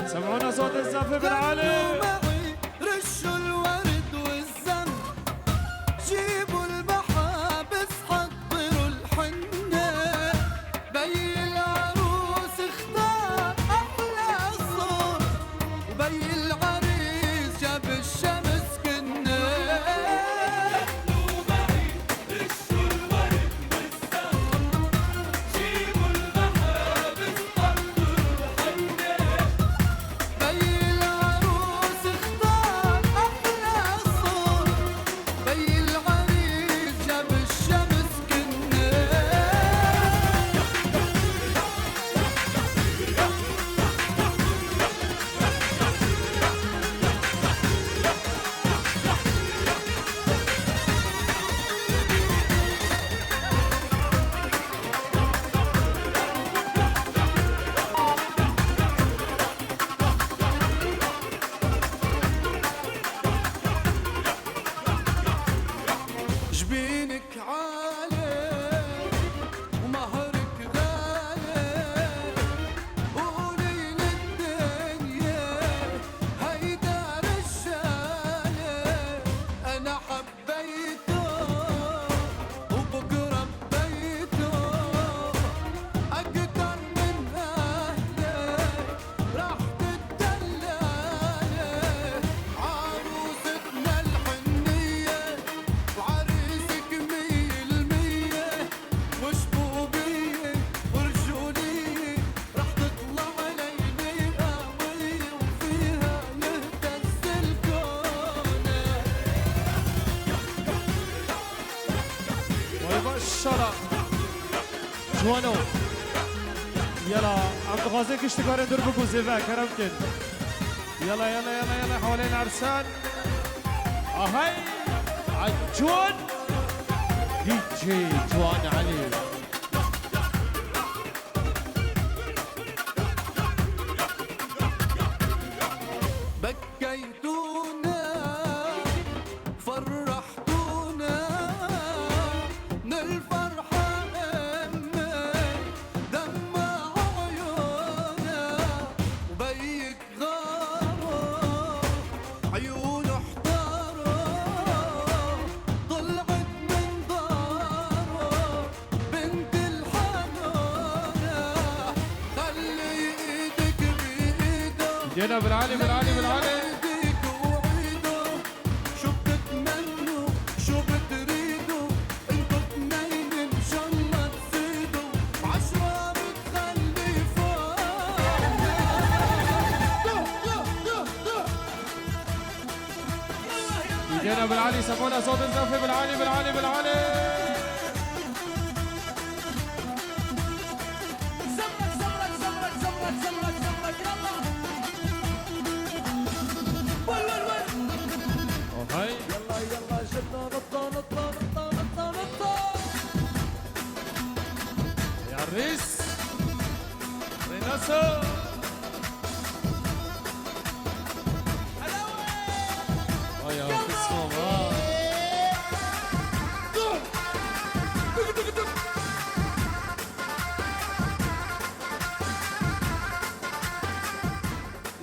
سمعونا صوت الزف بالعالي. معي رشوا الورد والزن، جيبوا المحابس حضروا الحنة، بي العروس اختار أحلى صوت، وبي العريس جاب الشمس كنا. جبينك عالي ومهرك غالي، قولي للدنيا هيدا رجالي، أنا حبيته وبكرة ببيته أكتر من أهلي، راح تدلالي عروستنا الحنية وعريسك 100% وشبوبية ورجولية، رح تطلع ليلة قوية وفيها يهتز الكون. ويبشرة جوانو يلا عبد الغازي كشتكار دربك وزيفا كرمكن. يلا يلا يلا يلا حوالين عرسان. اهي عجون دي جي جوان علي. بكيتونا فرحتونا من الفرحة أمي، دمع عيونا وبيك غاروا عيونه احتاروا، طلعت من داره بنت الحنونة، خلي ايدك بايده جينا بالعالي بالعالي بالعالي. ايديك وعيده، شو بتتمنوا شو بتريدوا انتو اتنين ان شاء الله تزيدوا، 10 بتخلي فوق. جينا بالعالي سمونا صوت الزف بالعالي بالعالي بالعالي. زمرك زمرك زمرك زمرك زمرك زمرك يلا ول ول ول اهي يلا يلا جبنا نطة نطة نطة نطة نطة يا الريس ريناسو. يا قسمه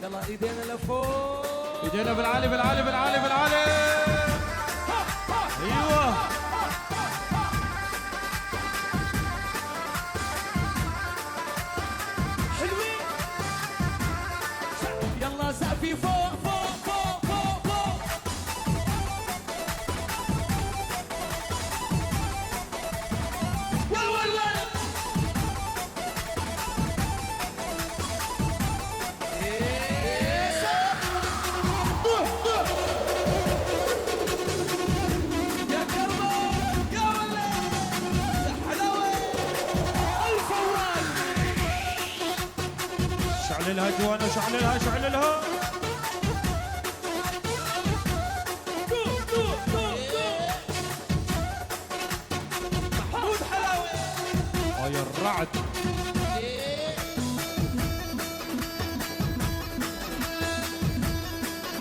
يلا ايدينا لفوق، ايدينا بالعالي بالعالي بالعالي بالعالي. ايوه حلوين يلا سقفي فوق فوق فوق فوق فوق ول ول ول يا كرمة يا ولا يا حلاوة ألف أوراق شعللها جوانا شعللها شعللها. محمود حلاوة يا الرعد.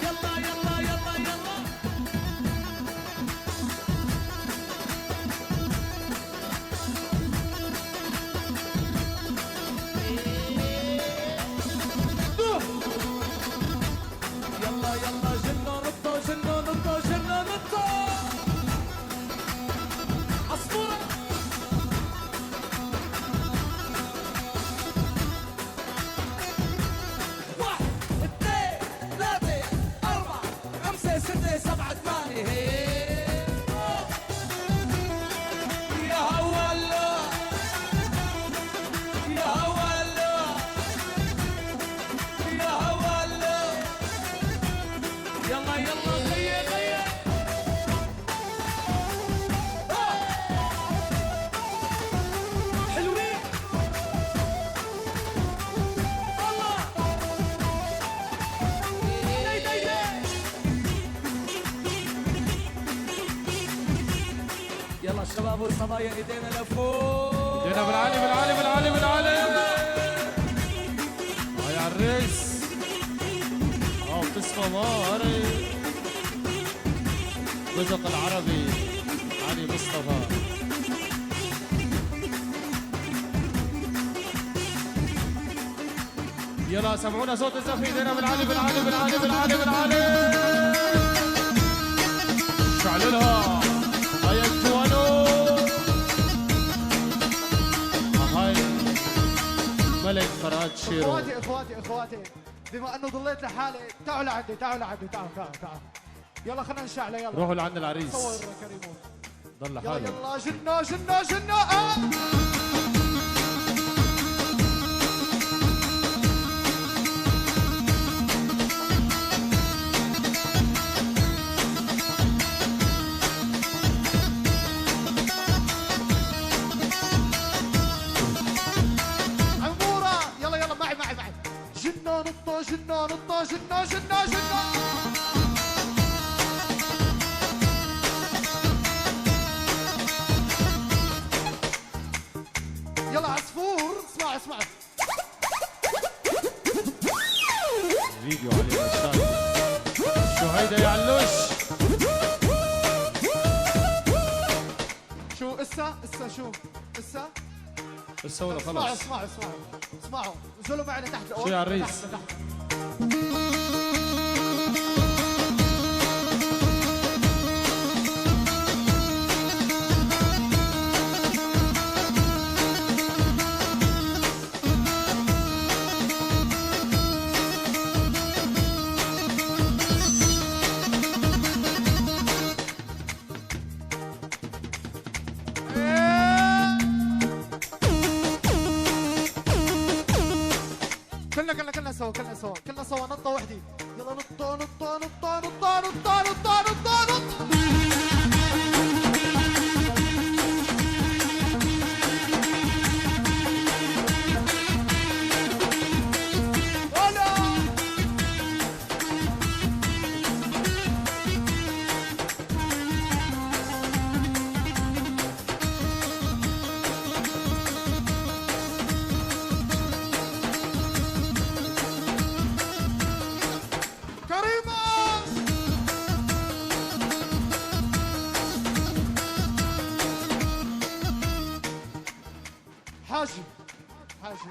يلا يلا يلا يلا ابو الصبايا ايدينا لفوق ايدينا بالعالي بالعالي بالعالي بالعالي. يا عريس بتسمع ماري رزق العربي علي مصطفى. يلا سمعونا صوت الزفة ايدينا بالعالي بالعالي بالعالي بالعالي بالعالي. شعللها هيا الجوانو. هاي ملك فراد شيرو. اخواتي بما انه ضليت لحالي تعالوا لعندي تعالوا يلا خلينا نشعله يلا روحوا لعند العريس. صور كريمو ضل يلا لحاله. يلا جنة عمورة يلا معي جنة نطة يلا عصفور اسمع فيديو عليه الشاي. شو هيدا يا علوش؟ شو شو هسه ولا خلص. اسمعوا نزلوا معي لتحت الأوضة. شو يا عريس؟ لتحت. كلنا سوا نطة وحدي يلا نطة حاجي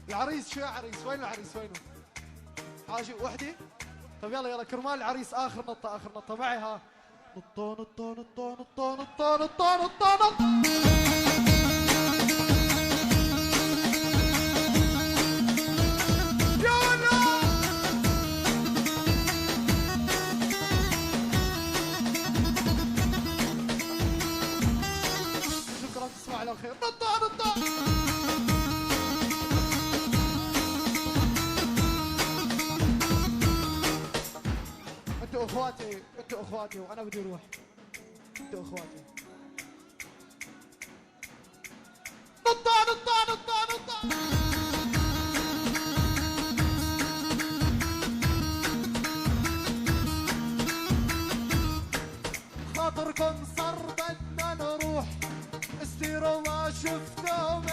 العريس. شو يا عريس؟ وين العريس؟ وينه؟ حاجي وحدي. طيب يلا كرمال العريس اخر نطة معي. ها نطة شكرا تصبح على خير. نطة انتوا اخواتي وانا بدي اروح. انتوا اخواتي. نطة خاطركم صار بدنا نروح استيروا ما شفتهم